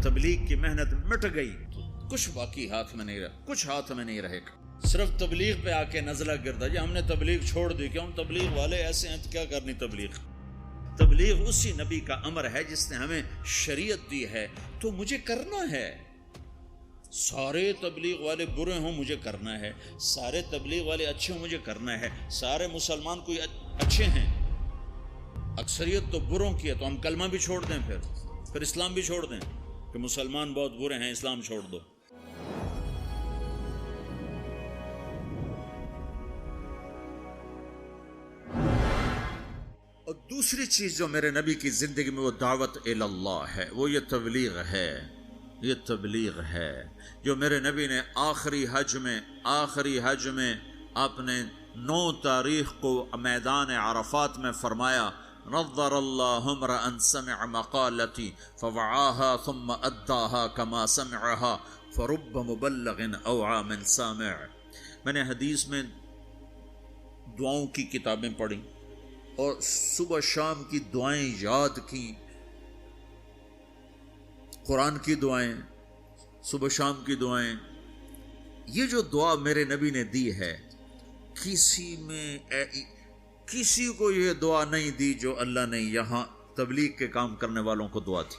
تبلیغ کی محنت مٹ گئی تو کچھ باقی ہاتھ میں نہیں رہا، کچھ ہاتھ میں نہیں رہے گا، صرف تبلیغ پہ آ کے نزلہ گردا جی ہم نے تبلیغ چھوڑ دی، کیوں تبلیغ والے ایسے ہیں تو کیا کرنی تبلیغ؟ تبلیغ اسی نبی کا امر ہے جس نے ہمیں شریعت دی ہے، تو مجھے کرنا ہے۔ سارے تبلیغ والے برے ہوں مجھے کرنا ہے، سارے تبلیغ والے اچھے ہوں مجھے کرنا ہے، سارے مسلمان کوئی اچھے ہیں، اکثریت تو بروں کی ہے، تو ہم کلمہ بھی چھوڑ دیں، پھر اسلام بھی چھوڑ دیں کہ مسلمان بہت برے ہیں اسلام چھوڑ دو۔ اور دوسری چیز جو میرے نبی کی زندگی میں وہ دعوت الی اللہ ہے، وہ یہ تبلیغ ہے، یہ تبلیغ ہے جو میرے نبی نے آخری حج میں آپ نے 9 تاریخ کو میدان عرفات میں فرمایا، نظر اللہ امرأ سمع مقالتی فوعاها ثم اداها كما سمعها فرب مبلغ اوعى من سامع۔ میں نے حدیث میں دعاؤں کی کتابیں پڑھی اور صبح شام کی دعائیں یاد کی، قرآن کی دعائیں، صبح شام کی دعائیں۔ یہ جو دعا میرے نبی نے دی ہے، کسی کو یہ دعا نہیں دی جو اللہ نے یہاں تبلیغ کے کام کرنے والوں کو دعا دی۔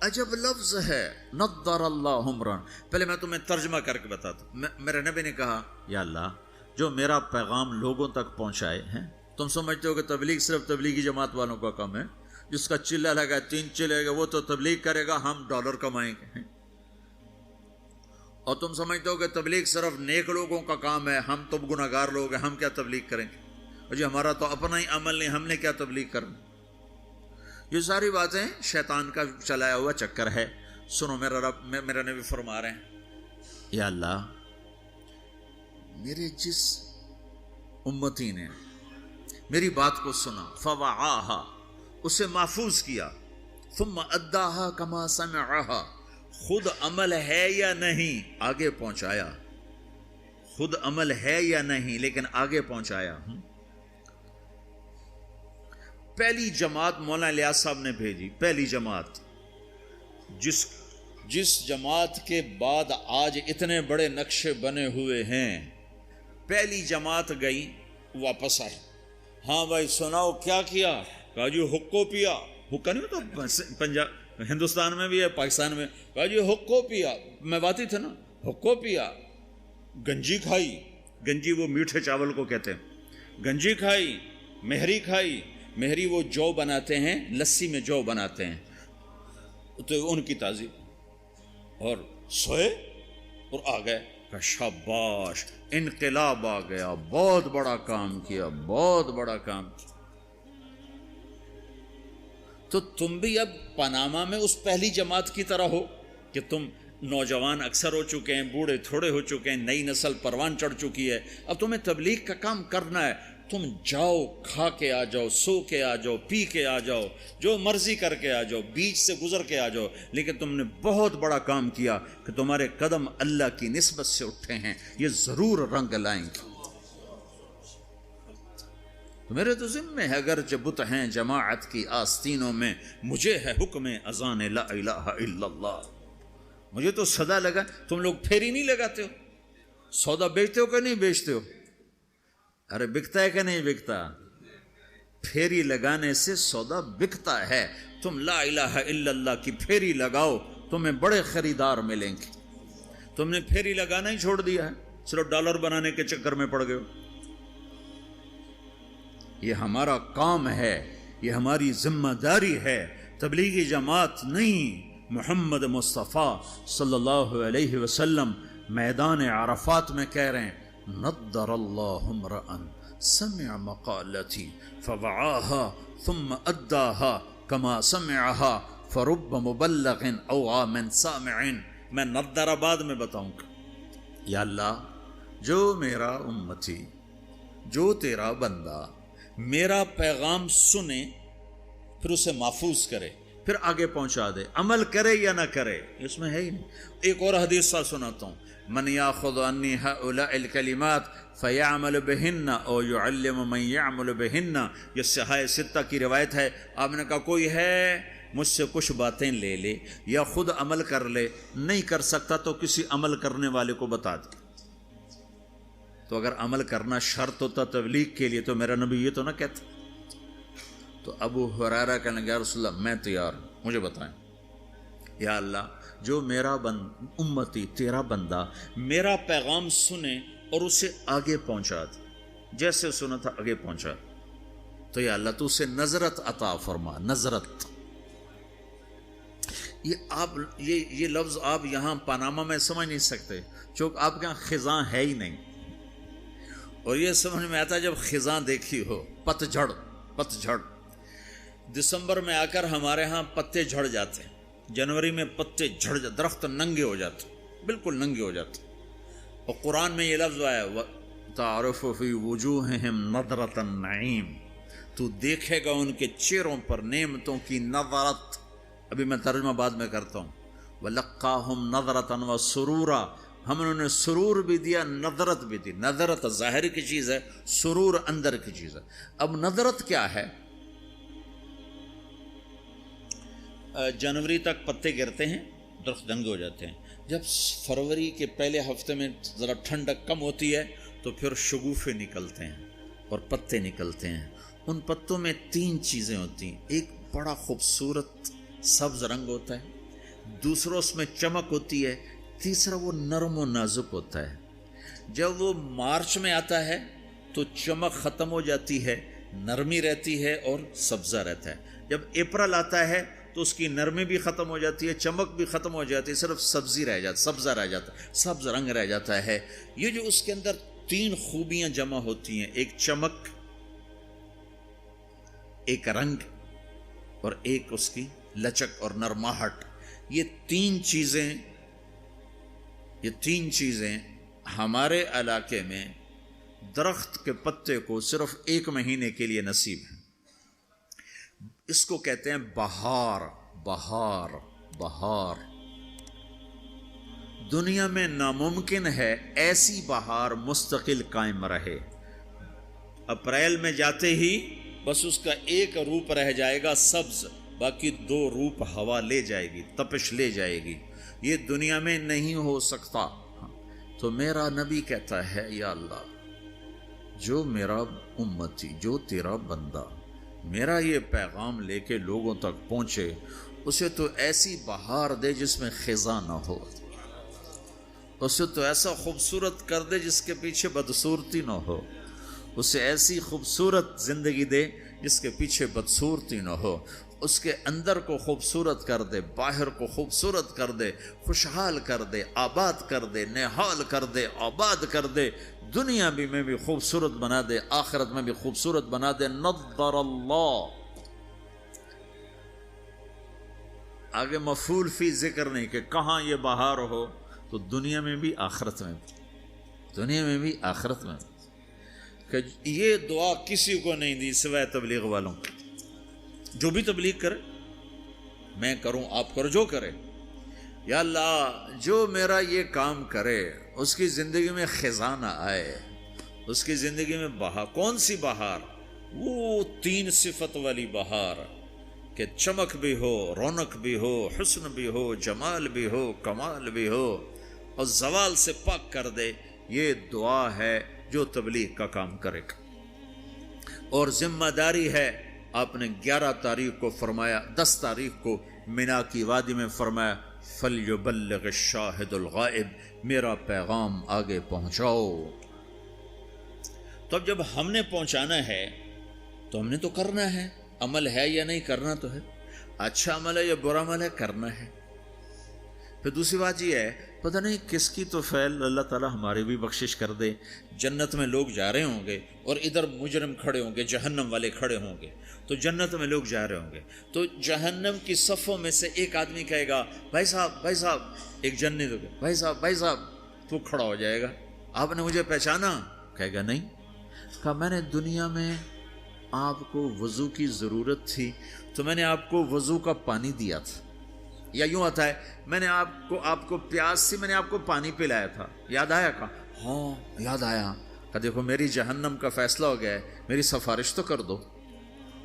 عجب لفظ ہے، نضر اللہ عمرا۔ پہلے میں تمہیں ترجمہ کر کے بتاتا ہوں۔ میرے نبی نے کہا یا اللہ جو میرا پیغام لوگوں تک پہنچائے ہیں، تم سمجھتے ہو کہ تبلیغ صرف تبلیغی جماعت والوں کا کام ہے، جس کا چلہ لگا 3 چلے گا وہ تو تبلیغ کرے گا، ہم ڈالر کمائیں گے، اور تم سمجھتے ہو کہ تبلیغ صرف نیک لوگوں کا کام ہے، ہم تو گناہگار لوگ ہیں، ہم کیا تبلیغ کریں گے، اور جی ہمارا تو اپنا ہی عمل نہیں، ہم نے کیا تبلیغ کرنا۔ یہ ساری باتیں شیطان کا چلایا ہوا چکر ہے۔ سنو، میرا نبی فرما رہے ہیں یا اللہ میرے جس امتی نے میری بات کو سنا، فوعاها، اسے محفوظ کیا، ثم اداها كما سمعها، خود عمل ہے یا نہیں آگے پہنچایا، خود عمل ہے یا نہیں لیکن آگے پہنچایا۔ پہلی جماعت مولانا الیاس صاحب نے بھیجی، پہلی جماعت، جس جماعت کے بعد آج اتنے بڑے نقشے بنے ہوئے ہیں، پہلی جماعت گئی واپس آئی، ہاں بھائی سناؤ کیا کیا؟ کہا جی حقو پیا، حقہ نہیں ہوتا پنجاب ہندوستان میں بھی ہے، پاکستان میں، کہا جی حقو پیا، میں باتی تھا نا، حقو پیا، گنجی کھائی، گنجی وہ میٹھے چاول کو کہتے ہیں، گنجی کھائی، مہری کھائی، مہری وہ جو بناتے ہیں، لسی میں جو بناتے ہیں، تو ان کی تعظیم، اور سوئے اور آ گئے، شاباش انقلاب آ گیا، بہت بڑا کام کیا، بہت بڑا کام کیا۔ تو تم بھی اب پاناما میں اس پہلی جماعت کی طرح ہو کہ تم نوجوان اکثر ہو چکے ہیں، بوڑھے تھوڑے ہو چکے ہیں، نئی نسل پروان چڑھ چکی ہے، اب تمہیں تبلیغ کا کام کرنا ہے، تم جاؤ، کھا کے آ جاؤ، سو کے آ جاؤ، پی کے آ جاؤ، جو مرضی کر کے آ جاؤ، بیچ سے گزر کے آ جاؤ، لیکن تم نے بہت بڑا کام کیا کہ تمہارے قدم اللہ کی نسبت سے اٹھے ہیں، یہ ضرور رنگ لائیں گے۔ میرے تو ذمہ ہے اگرچہ بت ہیں جماعت کی آستینوں میں، مجھے ہے حکم اذان لا الہ الا اللہ۔ مجھے تو صدا لگا، تم لوگ پھیری نہیں لگاتے ہو، سودا بیچتے ہو کہ نہیں بیچتے ہو؟ ارے بکتا ہے کہ نہیں بکتا؟ پھیری لگانے سے سودا بکتا ہے۔ تم لا الہ الا اللہ کی پھیری لگاؤ، تمہیں بڑے خریدار ملیں گے۔ تم نے پھیری لگانا ہی چھوڑ دیا ہے، صرف ڈالر بنانے کے چکر میں پڑ گئے ہو۔ یہ ہمارا کام ہے، یہ ہماری ذمہ داری ہے، تبلیغی جماعت نہیں۔ محمد مصطفیٰ صلی اللہ علیہ وسلم میدان عرفات میں کہہ رہے ہیں، نضر اللہ امرأ سمع مقالتی فوعاها ثم اداها كما سمعها فرب مبلغ اوعى من سامع۔ میں نضر بعد میں بتاؤں گا۔ یا اللہ جو میرا امتی، جو تیرا بندہ میرا پیغام سنے، پھر اسے محفوظ کرے، پھر آگے پہنچا دے، عمل کرے یا نہ کرے، اس میں ہے ہی نہیں۔ ایک اور حدیث سا سناتا ہوں، من یاخذ عنی هؤلاء الکلمات فیعمل بہن او یعلم من یعمل بہن، یہ صحاح ستہ کی روایت ہے۔ آپ نے کہا کوئی ہے مجھ سے کچھ باتیں لے لے یا خود عمل کر لے، نہیں کر سکتا تو کسی عمل کرنے والے کو بتا دے۔ تو اگر عمل کرنا شرط ہوتا تبلیغ کے لیے تو میرا نبی یہ تو نہ کہتا۔ تو ابو ہریرہ کہنے لگے یا رسول اللہ میں تیار ہوں، مجھے بتائیں۔ یا اللہ، جو میرا امتی تیرا بندہ میرا پیغام سنے اور اسے آگے پہنچا دے، جیسے سنا تھا آگے پہنچا، تو یا اللہ تو اسے نظرت عطا فرما۔ نظرت، یہ لفظ آپ یہاں پاناما میں سمجھ نہیں سکتے، چونکہ آپ کے یہاں خزاں ہے ہی نہیں، اور یہ سمجھ میں آتا ہے جب خزاں دیکھی ہو، پتجھڑ۔ دسمبر میں آ کر ہمارے ہاں پتے جھڑ جاتے ہیں، جنوری میں پتے جھڑ جاتے، درخت ننگے ہو جاتے، بالکل ننگے ہو جاتے، اور قرآن میں یہ لفظ آیا تعرف فی وجوہہم نظرۃ النعیم، تو دیکھے گا ان کے چہروں پر نعمتوں کی نظرت۔ ابھی میں ترجمہ بعد میں کرتا ہوں۔ وَلَقَّاهُمْ نَظْرَةً وَسُرُورًا، ہم انہوں نے سرور بھی دیا، نظرت بھی دی۔ نظرت ظاہر کی چیز ہے، سرور اندر کی چیز ہے۔ اب نظرت کیا ہے؟ جنوری تک پتے گرتے ہیں، درخت ننگے ہو جاتے ہیں، جب فروری کے پہلے ہفتے میں ذرا ٹھنڈک کم ہوتی ہے تو پھر شگوفے نکلتے ہیں اور پتے نکلتے ہیں۔ ان پتوں میں 3 چیزیں ہوتی ہیں، ایک بڑا خوبصورت سبز رنگ ہوتا ہے، دوسرا اس میں چمک ہوتی ہے، تیسرا وہ نرم و نازک ہوتا ہے۔ جب وہ مارچ میں آتا ہے تو چمک ختم ہو جاتی ہے، نرمی رہتی ہے اور سبزہ رہتا ہے۔ جب اپریل آتا ہے تو اس کی نرمی بھی ختم ہو جاتی ہے، چمک بھی ختم ہو جاتی ہے، صرف سبزی رہ جاتی، سبزہ رہ جاتا ہے، سبز رنگ رہ جاتا ہے۔ یہ جو اس کے اندر 3 خوبیاں جمع ہوتی ہیں، ایک چمک، ایک رنگ اور ایک اس کی لچک اور نرماہٹ، یہ تین چیزیں ہمارے علاقے میں درخت کے پتے کو صرف 1 مہینے کے لیے نصیب ہے۔ اس کو کہتے ہیں بہار۔ دنیا میں ناممکن ہے ایسی بہار مستقل قائم رہے۔ اپریل میں جاتے ہی بس اس کا ایک روپ رہ جائے گا سبز، باقی 2 روپ ہوا لے جائے گی، تپش لے جائے گی۔ یہ دنیا میں نہیں ہو سکتا۔ تو میرا نبی کہتا ہے یا اللہ، جو میرا امتی، جو تیرا بندہ میرا یہ پیغام لے کے لوگوں تک پہنچے، اسے تو ایسی بہار دے جس میں خزاں نہ ہو، اسے تو ایسا خوبصورت کر دے جس کے پیچھے بدصورتی نہ ہو، اسے ایسی خوبصورت زندگی دے جس کے پیچھے بدصورتی نہ ہو، اس کے اندر کو خوبصورت کر دے، باہر کو خوبصورت کر دے، خوشحال کر دے، آباد کر دے، نہال کر دے، آباد کر دے، دنیا میں بھی خوبصورت بنا دے، آخرت میں بھی خوبصورت بنا دے۔ نظر اللہ، آگے مفعول فی ذکر نہیں کہ کہاں یہ بہار ہو، تو دنیا میں بھی آخرت میں بھی، دنیا میں بھی آخرت میں بھی۔ کہ یہ دعا کسی کو نہیں دی سوائے تبلیغ والوں کی۔ جو بھی تبلیغ کرے، میں کروں، آپ کرو، جو کرے، یا اللہ جو میرا یہ کام کرے اس کی زندگی میں خزاں نہ آئے، اس کی زندگی میں بہار۔ کون سی بہار؟ وہ 3 صفت والی بہار کہ چمک بھی ہو، رونق بھی ہو، حسن بھی ہو، جمال بھی ہو، کمال بھی ہو، اور زوال سے پاک کر دے۔ یہ دعا ہے جو تبلیغ کا کام کرے گا۔ اور ذمہ داری ہے، آپ نے 11 تاریخ کو فرمایا، 10 تاریخ کو مینا کی وادی میں فرمایا فَلْيُبَلِّغِ الشَّاهِدُ الْغَائِبُ، میرا پیغام آگے پہنچاؤ۔ تو اب جب ہم نے پہنچانا ہے تو ہم نے تو کرنا ہے، عمل ہے یا نہیں، کرنا تو ہے، اچھا عمل ہے یا برا عمل ہے، کرنا ہے۔ پھر دوسری بات یہ ہے، پتہ نہیں کس کی تو فعل اللہ تعالیٰ ہماری بھی بخشش کر دے، جنت میں لوگ جا رہے ہوں گے اور ادھر مجرم کھڑے ہوں گے، جہنم والے کھڑے ہوں گے، تو جنت میں لوگ جا رہے ہوں گے، تو جہنم کی صفوں میں سے ایک آدمی کہے گا بھائی صاحب، ایک جنت ہوگا، بھائی صاحب، تو کھڑا ہو جائے گا، آپ نے مجھے پہچانا؟ کہے گا نہیں۔ کہا میں نے دنیا میں آپ کو وضو کی ضرورت تھی تو میں نے آپ کو وضو کا پانی دیا تھا، یا یوں آتا ہے میں نے آپ کو پیاس تھی، میں نے آپ کو پانی پلایا تھا، یاد آیا؟ کہا ہاں یاد آیا۔ کہا دیکھو میری جہنم کا فیصلہ ہو گیا ہے، میری سفارش تو کر دو۔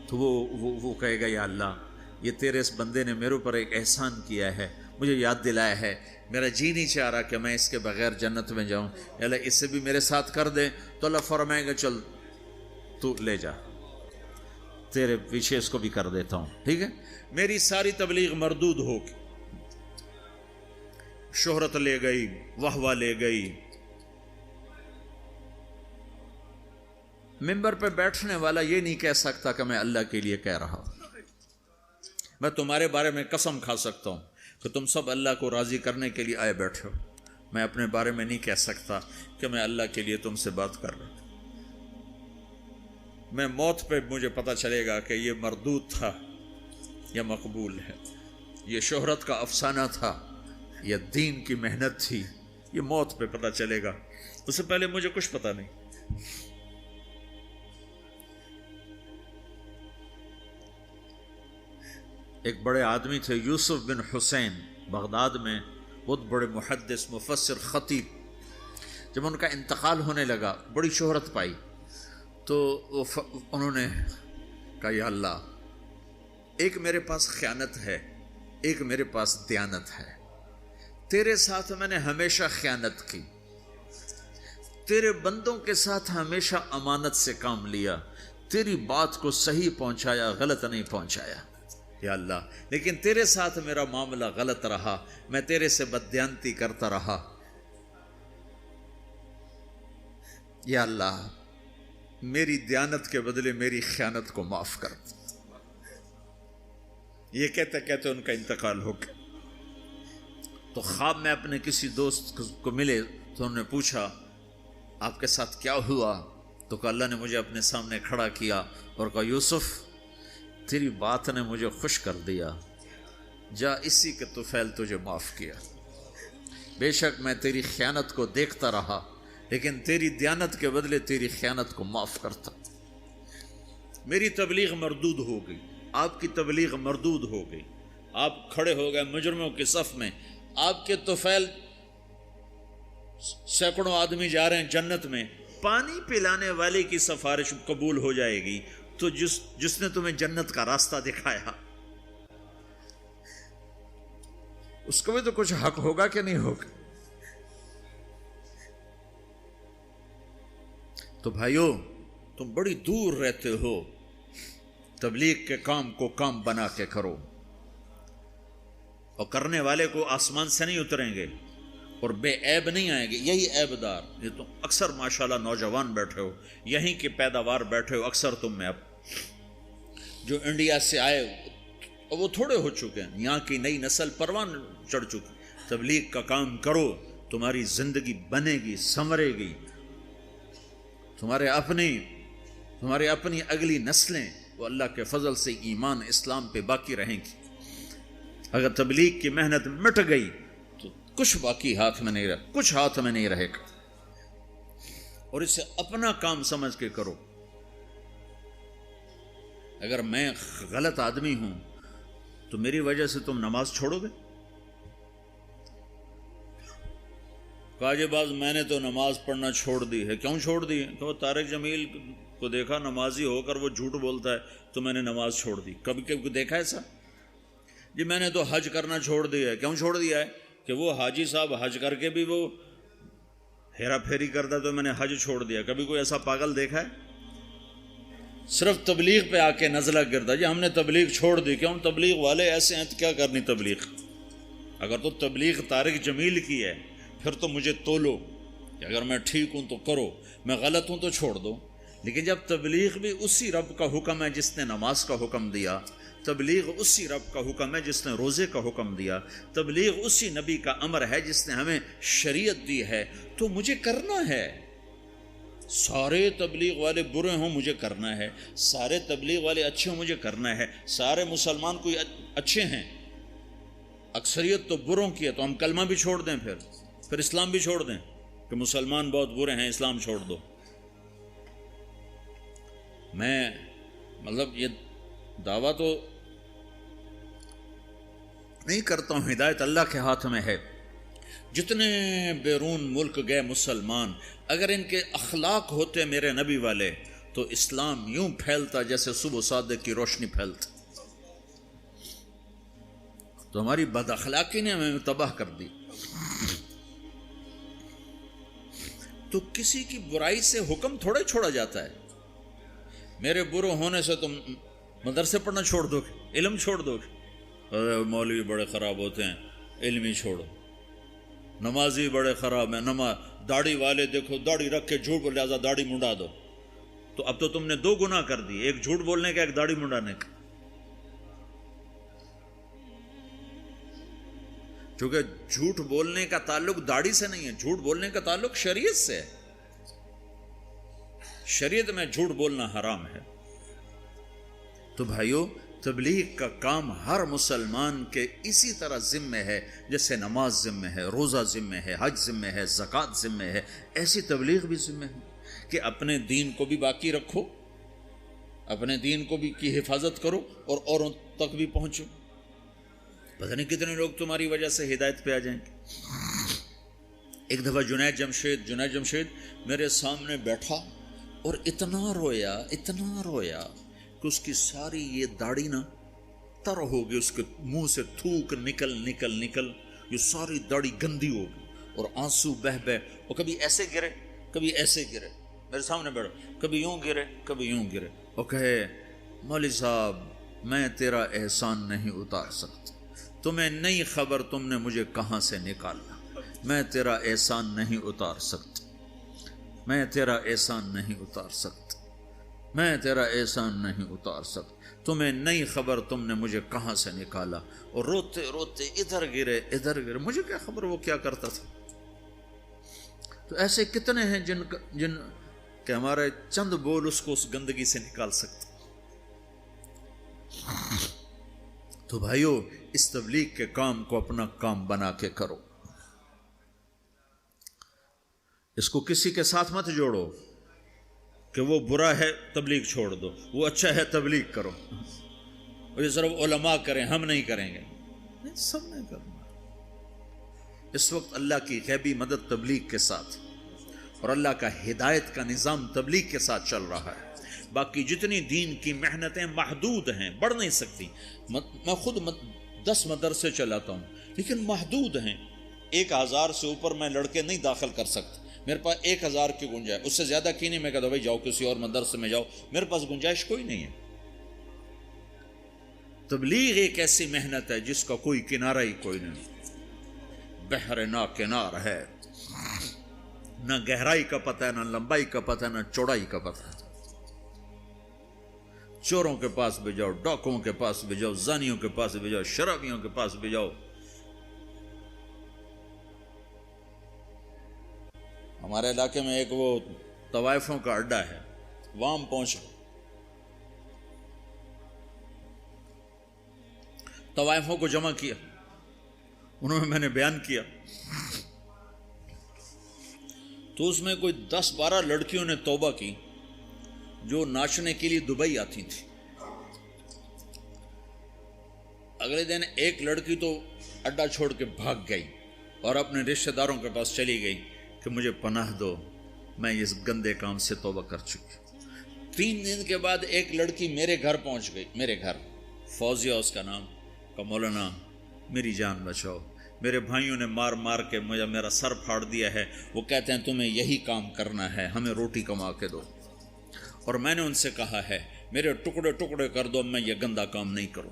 تو وہ کہے گا یا اللہ یہ تیرے اس بندے نے میرے اوپر ایک احسان کیا ہے، مجھے یاد دلایا ہے، میرا جی نہیں چاہ رہا کہ میں اس کے بغیر جنت میں جاؤں، اللہ اس سے بھی میرے ساتھ کر دے، تو اللہ فرمائے گا چل تو لے جا، تیرے پیچھے اس کو بھی کر دیتا ہوں، ٹھیک ہے۔ میری ساری تبلیغ مردود ہوگی، شہرت لے گئی، واہ واہ لے گئی، ممبر پہ بیٹھنے والا یہ نہیں کہہ سکتا کہ میں اللہ کے لیے کہہ رہا ہوں۔ میں تمہارے بارے میں قسم کھا سکتا ہوں کہ تم سب اللہ کو راضی کرنے کے لیے آئے بیٹھے ہو، میں اپنے بارے میں نہیں کہہ سکتا کہ میں اللہ کے لیے تم سے بات کر رہا ہوں۔ میں موت پہ مجھے پتہ چلے گا کہ یہ مردود تھا یا مقبول ہے، یہ شہرت کا افسانہ تھا یا دین کی محنت تھی، یہ موت پہ پتہ چلے گا، اس سے پہلے مجھے کچھ پتہ نہیں۔ ایک بڑے آدمی تھے یوسف بن حسین، بغداد میں بہت بڑے محدث، مفسر، خطیب۔ جب ان کا انتقال ہونے لگا، بڑی شہرت پائی، تو انہوں نے کہا یا اللہ، ایک میرے پاس خیانت ہے، ایک میرے پاس دیانت ہے، تیرے ساتھ میں نے ہمیشہ خیانت کی، تیرے بندوں کے ساتھ ہمیشہ امانت سے کام لیا، تیری بات کو صحیح پہنچایا، غلط نہیں پہنچایا یا اللہ، لیکن تیرے ساتھ میرا معاملہ غلط رہا، میں تیرے سے بددیانتی کرتا رہا، یا اللہ میری دیانت کے بدلے میری خیانت کو معاف کر۔ یہ کہتے کہتے ان کا انتقال ہو گیا۔ تو خواب میں اپنے کسی دوست کو ملے تو انہوں نے پوچھا آپ کے ساتھ کیا ہوا؟ تو کہا اللہ نے مجھے اپنے سامنے کھڑا کیا اور کہا یوسف تیری بات نے مجھے خوش کر دیا، جا اسی کے طفیل تجھے معاف کیا، بے شک میں تیری خیانت کو دیکھتا رہا لیکن تیری دیانت کے بدلے تیری خیانت کو معاف کرتا۔ میری تبلیغ مردود ہو گئی، آپ کی تبلیغ مردود ہو گئی، آپ کھڑے ہو گئے مجرموں کے صف میں، آپ کے طفیل سینکڑوں آدمی جا رہے ہیں جنت میں، پانی پلانے والے کی سفارش قبول ہو جائے گی تو جس نے تمہیں جنت کا راستہ دکھایا اس کو بھی تو کچھ حق ہوگا کہ نہیں ہوگا؟ تو بھائیو تم بڑی دور رہتے ہو، تبلیغ کے کام کو کام بنا کے کرو، اور کرنے والے کو آسمان سے نہیں اتریں گے اور بے عیب نہیں آئیں گے، یہی عیب دار، یہ تم اکثر ماشاءاللہ نوجوان بیٹھے ہو، یہیں کے پیداوار بیٹھے ہو، اکثر تم میں اب جو انڈیا سے آئے وہ تھوڑے ہو چکے ہیں، یہاں کی نئی نسل پروان چڑھ چکی۔ تبلیغ کا کام کرو، تمہاری زندگی بنے گی، سنورے گی، تمہارے اپنی اگلی نسلیں وہ اللہ کے فضل سے ایمان اسلام پہ باقی رہیں گی۔ اگر تبلیغ کی محنت مٹ گئی تو کچھ باقی ہاتھ میں نہیں رہے، کچھ ہاتھ میں نہیں رہے گا، اور اسے اپنا کام سمجھ کے کرو۔ اگر میں غلط آدمی ہوں تو میری وجہ سے تم نماز چھوڑو گے؟ کہا جی باز میں نے تو نماز پڑھنا چھوڑ دی ہے۔ کیوں چھوڑ دی ہے؟ کہ وہ طارق جمیل کو دیکھا نمازی ہو کر وہ جھوٹ بولتا ہے تو میں نے نماز چھوڑ دی۔ کبھی کبھی دیکھا ایسا؟ جی میں نے تو حج کرنا چھوڑ دیا ہے۔ کیوں چھوڑ دیا ہے؟ کہ وہ حاجی صاحب حج کر کے بھی وہ ہیرا پھیری کرتا تو میں نے حج چھوڑ دیا۔ کبھی کوئی ایسا پاگل دیکھا ہے؟ صرف تبلیغ پہ آ کے نزلہ گرتا جی ہم نے تبلیغ چھوڑ دی۔ کیوں؟ تبلیغ والے ایسے ہیں تو کیا کرنی تبلیغ؟ اگر تو تبلیغ طارق جمیل کی ہے پھر تو مجھے تولو کہ اگر میں ٹھیک ہوں تو کرو، میں غلط ہوں تو چھوڑ دو۔ لیکن جب تبلیغ بھی اسی رب کا حکم ہے جس نے نماز کا حکم دیا، تبلیغ اسی رب کا حکم ہے جس نے روزے کا حکم دیا، تبلیغ اسی نبی کا امر ہے جس نے ہمیں شریعت دی ہے، تو مجھے کرنا ہے۔ سارے تبلیغ والے برے ہوں مجھے کرنا ہے، سارے تبلیغ والے اچھے ہوں مجھے کرنا ہے، سارے مسلمان کوئی اچھے ہیں، اکثریت تو بروں کی ہے، تو ہم کلمہ بھی چھوڑ دیں، پھر اسلام بھی چھوڑ دیں کہ مسلمان بہت برے ہیں اسلام چھوڑ دو۔ میں مطلب یہ دعویٰ تو نہیں کرتا ہوں، ہدایت اللہ کے ہاتھ میں ہے۔ جتنے بیرون ملک گئے مسلمان، اگر ان کے اخلاق ہوتے میرے نبی والے تو اسلام یوں پھیلتا جیسے صبح صادق کی روشنی پھیلتی۔ تو ہماری بد اخلاقی نے ہمیں تباہ کر دی. تو کسی کی برائی سے حکم تھوڑے چھوڑا جاتا ہے. میرے برے ہونے سے تم مدرسے پڑھنا چھوڑ دو گے, علم چھوڑ دو گے. مولوی بڑے خراب ہوتے ہیں, علم ہی چھوڑو. نمازی بڑے خراب ہیں, داڑھی والے دیکھو داڑھی رکھ کے جھوٹ بول, لہٰذا داڑھی منڈا دو. تو اب تو تم نے دو گناہ کر دی, ایک جھوٹ بولنے کا, ایک داڑھی منڈانے کا. چونکہ جھوٹ بولنے کا تعلق داڑھی سے نہیں ہے, جھوٹ بولنے کا تعلق شریعت سے ہے. شریعت میں جھوٹ بولنا حرام ہے. تو بھائیو, تبلیغ کا کام ہر مسلمان کے اسی طرح ذمہ ہے جیسے نماز ذمہ ہے, روزہ ذمہ ہے, حج ذمہ ہے, زکوٰۃ ذمہ ہے, ایسی تبلیغ بھی ذمہ ہے کہ اپنے دین کو بھی باقی رکھو, اپنے دین کو بھی کی حفاظت کرو اور اوروں تک بھی پہنچو. پتہ نہیں کتنے لوگ تمہاری وجہ سے ہدایت پہ آ جائیں گے. ایک دفعہ جنید جمشید میرے سامنے بیٹھا اور اتنا رویا کہ اس کی ساری یہ داڑھی نا تر ہوگی, اس کے منہ سے تھوک نکل یہ ساری داڑھی گندی ہوگی اور آنسو بہ اور کبھی ایسے گرے کبھی ایسے گرے. میرے سامنے بیٹھا, کبھی یوں گرے اور کہے مولوی صاحب میں تیرا احسان نہیں اتار سکتا, تمہیں نہیں خبر تم نے مجھے کہاں سے نکالا, میں تیرا احسان نہیں اتار سکتا, میں تیرا احسان نہیں اتار سکتا, میں تیرا احسان نہیں اتار سکتا, تمہیں نہیں خبر تم نے مجھے کہاں سے نکالا. اور روتے روتے ادھر گرے, مجھے کیا خبر وہ کیا کرتا تھا. تو ایسے کتنے ہیں جن کہ ہمارے چند بول اس کو اس گندگی سے نکال سکتے. تو بھائیو, اس تبلیغ کے کام کو اپنا کام بنا کے کرو. اس کو کسی کے ساتھ مت جوڑو کہ وہ برا ہے تبلیغ چھوڑ دو, وہ اچھا ہے تبلیغ کرو. اور یہ صرف علماء کریں, ہم نہیں کریں گے, سب نہیں کرنا. اس وقت اللہ کی غیبی مدد تبلیغ کے ساتھ اور اللہ کا ہدایت کا نظام تبلیغ کے ساتھ چل رہا ہے. باقی جتنی دین کی محنتیں محدود ہیں, بڑھ نہیں سکتی. میں خود 10 مدرسے چلاتا ہوں لیکن محدود ہیں. 1000 سے اوپر میں لڑکے نہیں داخل کر سکتا. میرے پاس 1000 کی گنجائش, اس سے زیادہ کی نہیں. میں کہتا بھائی جاؤ کسی اور مدرسے میں جاؤ, میرے پاس گنجائش کوئی نہیں ہے. تبلیغ ایک ایسی محنت ہے جس کا کوئی کنارہ ہی کوئی نہیں. بحر نا کنار ہے, نہ گہرائی کا پتہ ہے, نہ لمبائی کا پتہ ہے, نہ چوڑائی کا پتہ ہے. چوروں کے پاس بھی جاؤ, ڈاکوؤں کے پاس بھی جاؤ, زانیوں کے پاس بھی جاؤ, شرابیوں کے پاس بھی جاؤ. ہمارے علاقے میں ایک وہ طوائفوں کا اڈا ہے, وہاں پہنچو. طوائفوں کو جمع کیا, انہوں نے میں نے بیان کیا, تو اس میں کوئی 10-12 لڑکیوں نے توبہ کی جو ناچنے کے لیے دبئی آتی تھی. اگلے دن ایک لڑکی تو اڈا چھوڑ کے بھاگ گئی اور اپنے رشتہ داروں کے پاس چلی گئی کہ مجھے پناہ دو, میں اس گندے کام سے توبہ کر چکی. 3 دن کے بعد ایک لڑکی میرے گھر پہنچ گئی, میرے گھر, فوزیہ اس کا نام, کہ مولانا میری جان بچاؤ, میرے بھائیوں نے مار کے مجھے میرا سر پھاڑ دیا ہے, وہ کہتے ہیں تمہیں یہی کام کرنا ہے, ہمیں روٹی کما کے دو. اور میں نے ان سے کہا ہے میرے ٹکڑے ٹکڑے کر دو, میں یہ گندا کام نہیں کروں.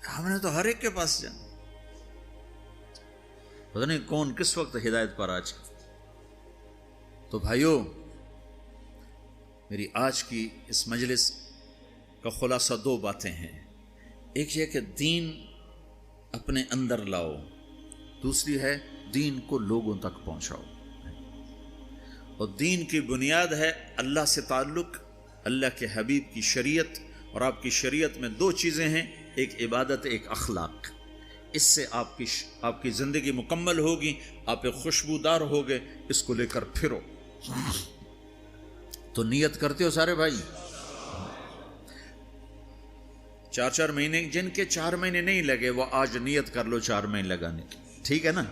ہم نے تو ہر ایک کے پاس جانا, پتہ نہیں کون کس وقت ہدایت پر آج. تو بھائیو, میری آج کی اس مجلس کا خلاصہ 2 باتیں ہیں. ایک یہ کہ دین اپنے اندر لاؤ, دوسری ہے دین کو لوگوں تک پہنچاؤ. اور دین کی بنیاد ہے اللہ سے تعلق, اللہ کے حبیب کی شریعت, اور آپ کی شریعت میں 2 چیزیں ہیں, ایک عبادت, ایک اخلاق. اس سے آپ کی زندگی مکمل ہوگی, آپ ایک خوشبودار ہوگے. اس کو لے کر پھرو. تو نیت کرتے ہو سارے بھائی؟ 4 مہینے, جن کے 4 مہینے نہیں لگے وہ آج نیت کر لو 4 مہینے لگانے کی, ٹھیک ہے نا؟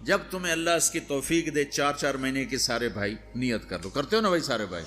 جب تمہیں اللہ اس کی توفیق دے 4 مہینے کی, سارے بھائی نیت کر لو. کرتے ہو نا بھائی سارے بھائی؟